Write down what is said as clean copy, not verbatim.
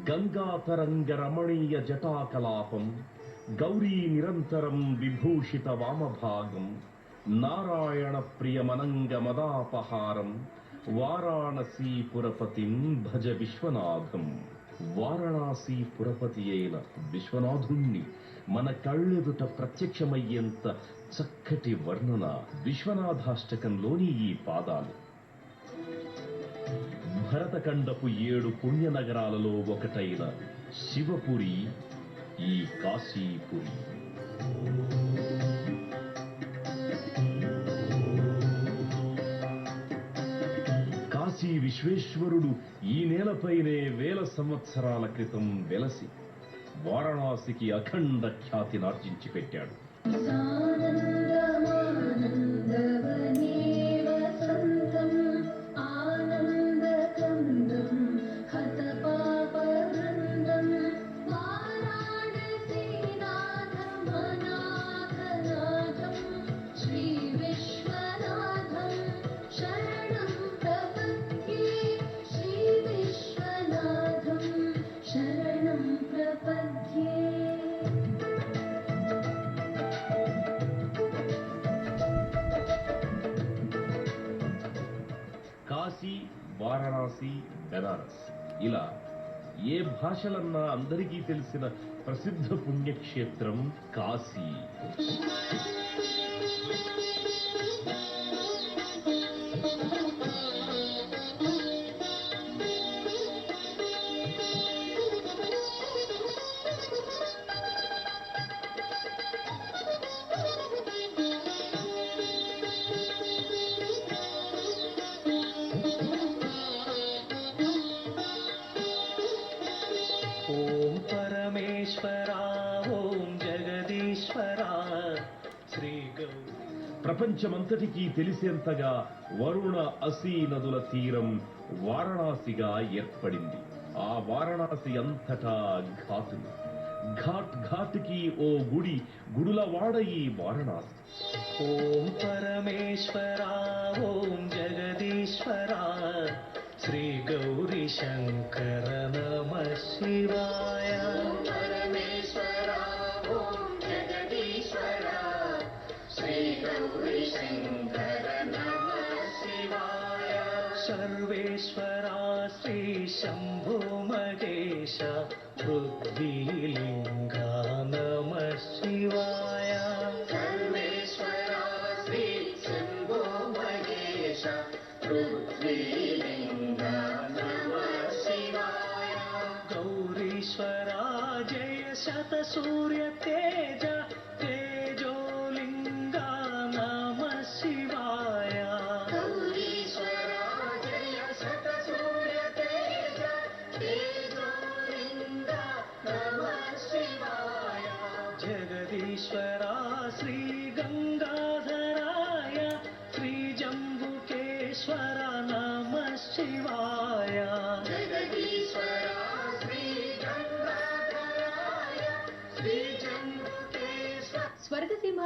గంగాతరంగ రమణీయ జటాకలాపం, గౌరీ నిరంతరం విభూషిత వామభాగం, నారాయణ ప్రియమనంగ మదాపహారం, వారాణసీపురపతిం భజ విశ్వనాథం. వారణాసీపురపతి అయిన విశ్వనాథుణ్ణి మన కళ్ళెదుట ప్రత్యక్షమయ్యేంత చక్కటి వర్ణన విశ్వనాథాష్టకంలోని ఈ పాదాలు. భరతఖండపు 7 పుణ్యనగరాలలో ఒకటైన శివపురి ఈ కాశీపురి. కాశీ విశ్వేశ్వరుడు ఈ నేలపైనే వేల సంవత్సరాల క్రితం వెలసి వారణాసికి అఖండ ఖ్యాతినార్జించి పెట్టాడు. కాశీ, వారణాసి, బెనారస్ ఇలా ఏ భాషలన్నా అందరికీ తెలిసిన ప్రసిద్ధ పుణ్యక్షేత్రం కాశీ. ఓం పరమేశ్వర ఓం జగదీశ్వర శ్రీ ప్రపంచమంతటికీ తెలిసేంతగా వరుణ అసీ నదుల తీరం వారణాసిగా ఏర్పడింది. ఆ వారణాసి అంతటా ఘాటులు, ఘాట్ ఘాటుకి ఓ గుడి, గుడుల వాడ ఈ వారణాసి. ఓం పరమేశ్వర ఓం జగదీశ్వర శ్రీ గౌరీ శంకర నమ శివాయ. పరమేశ్వర ఓం జగదీశ్వర శ్రీ గౌరీ శంకర నమ శివాయ. సర్వేశ్వర శ్రీ శంభో మహేశ పృథ్వీలింగ నమ శివాయ. సర్వేశ్వర శ్రీ శంభో మహేశ పృథ్వీలింగ నమ శివాయ. గౌరీశ్వర జయ శత సూర్య తేజ తేజోలింగ నమ శివాయ. గౌరీశ్వర జయ శత సూర్య తేజ తేజోలింగ నమ శివాయ. జగదీశ్వర శ్రీ గంగాధరాయ శ్రీ జంబుకేశ్వర నమ శివాయ. జగదీశ్వర శ్రీ గంగాధరాయ శ్రీ జంబుకేశ్వర. స్వర్గసీమ